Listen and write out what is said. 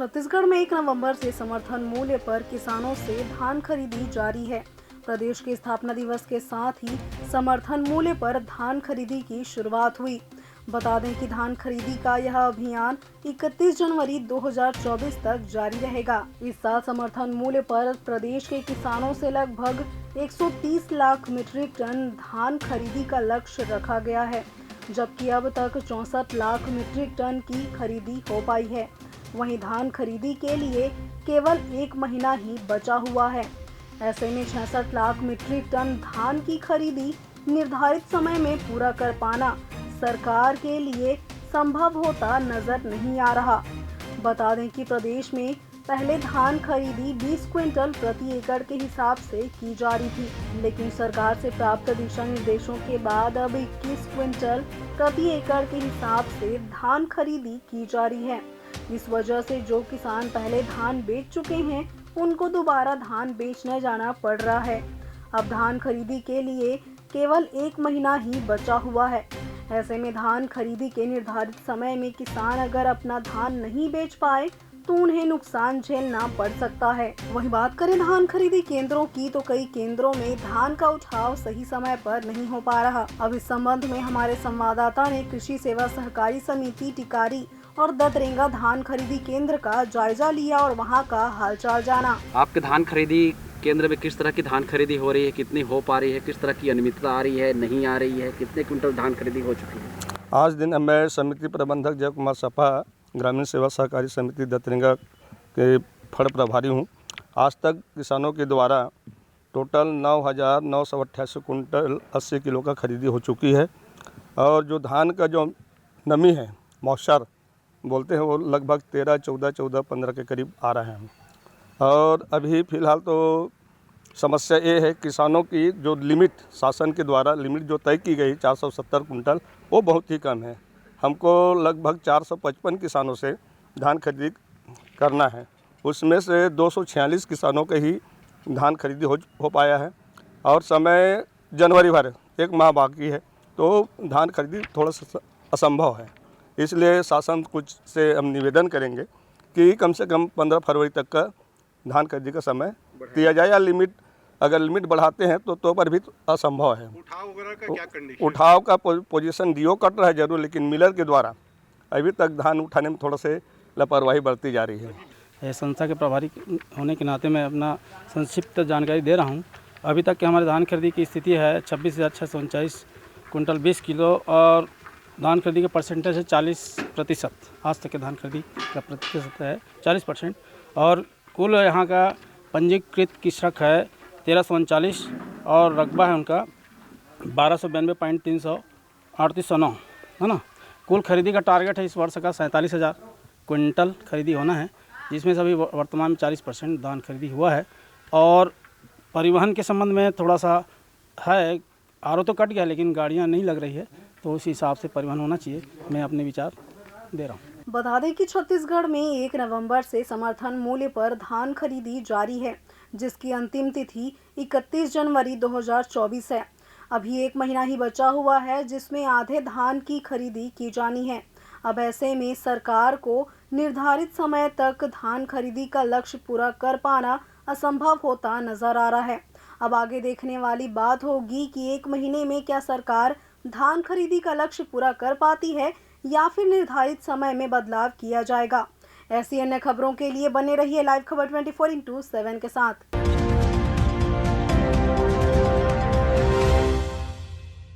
छत्तीसगढ़ में 1 नवंबर से समर्थन मूल्य पर किसानों से धान खरीदी जारी है। प्रदेश के स्थापना दिवस के साथ ही समर्थन मूल्य पर धान खरीदी की शुरुआत हुई। बता दें कि धान खरीदी का यह अभियान 31 जनवरी 2024 तक जारी रहेगा। इस साल समर्थन मूल्य पर प्रदेश के किसानों से लगभग 130 लाख मीट्रिक टन धान खरीदी का लक्ष्य रखा गया है, जबकि अब तक 64 लाख मीट्रिक टन की खरीदी हो पाई है। वहीं धान खरीदी के लिए केवल 1 महीना ही बचा हुआ है। ऐसे में 66 लाख मीट्रिक टन धान की खरीदी निर्धारित समय में पूरा कर पाना सरकार के लिए संभव होता नजर नहीं आ रहा। बता दें कि प्रदेश में पहले धान खरीदी 20 क्विंटल प्रति एकड़ के हिसाब से की जा रही थी, लेकिन सरकार से प्राप्त दिशा निर्देशों के बाद अब 21 क्विंटल प्रति एकड़ के हिसाब से धान खरीदी की जा रही है। इस वजह से जो किसान पहले धान बेच चुके हैं, उनको दोबारा धान बेचने जाना पड़ रहा है। अब धान खरीदी के लिए केवल 1 महीना ही बचा हुआ है। ऐसे में धान खरीदी के निर्धारित समय में किसान अगर अपना धान नहीं बेच पाए तो उन्हें नुकसान झेलना पड़ सकता है। वहीं बात करें धान खरीदी केंद्रों की, तो कई केंद्रों में धान का उठाव सही समय पर नहीं हो पा रहा। अब इस संबंध में हमारे संवाददाता ने कृषि सेवा सहकारी समिति टिकारी और दतरेंगा धान खरीदी केंद्र का जायजा लिया और वहां का हालचाल जाना। आपके धान खरीदी केंद्र में किस तरह की धान खरीदी हो रही है, कितनी हो पा रही है, किस तरह की अनियमितता आ रही है, नहीं आ रही है, कितने क्विंटल धान खरीदी हो चुकी है? आज दिन मैं समिति प्रबंधक जय कुमार सपा ग्रामीण सेवा सहकारी समिति दतरेंगा के फड़ प्रभारी हूँ। आज तक किसानों के द्वारा टोटल 9,988 कुंटल 80 किलो का खरीदी हो चुकी है और जो धान का जो नमी है, मॉइस्चर बोलते हैं, वो लगभग 13, 14, 15 के करीब आ रहे हैं। और अभी फ़िलहाल तो समस्या ये है, किसानों की जो लिमिट शासन के द्वारा लिमिट जो तय की गई 470 कुंटल, वो बहुत ही कम है। हमको लगभग 455 किसानों से धान खरीदी करना है, उसमें से 246 किसानों के ही धान खरीदी हो पाया है और समय जनवरी भर 1 माह बाकी है, तो धान खरीदी थोड़ा सा असंभव है। इसलिए शासन कुछ से हम निवेदन करेंगे कि कम से कम 15 फरवरी तक का धान खरीदी का समय दिया जाए, या अगर लिमिट बढ़ाते हैं तो पर भी असंभव है। उठाव वगैरह का क्या कंडीशन? उठाव का पोजीशन डीओ कट रहा है जरूर, लेकिन मिलर के द्वारा अभी तक धान उठाने में थोड़ा से लापरवाही बढ़ती जा रही है। संस्था के प्रभारी होने के नाते मैं अपना संक्षिप्त जानकारी दे रहा हूँ। अभी तक के हमारे धान खरीदी की स्थिति है 26,639 कुंटल 20 किलो और धान खरीदी का परसेंटेज है 40%। आज तक के धान खरीदी का प्रतिशत है 40% और कुल यहाँ का पंजीकृत कृषक है 1339 और रकबा है उनका 1292.3809 है ना। कुल खरीदी का टारगेट है इस वर्ष का 47,000 क्विंटल खरीदी होना है, जिसमें से अभी वर्तमान में 40% धान खरीदी हुआ है। और परिवहन के संबंध में थोड़ा सा है, आरओ तो कट गया लेकिन गाड़ियाँ नहीं लग रही है, तो उसी हिसाब से परिवहन होना चाहिए। मैं अपने विचार दे रहा हूँ। बता दें कि छत्तीसगढ़ में 1 नवंबर से समर्थन मूल्य पर धान खरीदी जारी है, जिसकी अंतिम तिथि 31 जनवरी 2024 है। अभी 1 महीना ही बचा हुआ है, जिसमें आधे धान की खरीदी की जानी है। अब ऐसे में सरकार को निर्धारित समय तक धान खरीदी का लक्ष्य पूरा कर पाना असंभव होता नजर आ रहा है। अब आगे देखने वाली बात होगी कि 1 महीने में क्या सरकार धान खरीदी का लक्ष्य पूरा कर पाती है या फिर निर्धारित समय में बदलाव किया जाएगा। ऐसी अन्य खबरों के लिए बने रहिए लाइव खबर 24/7 के साथ।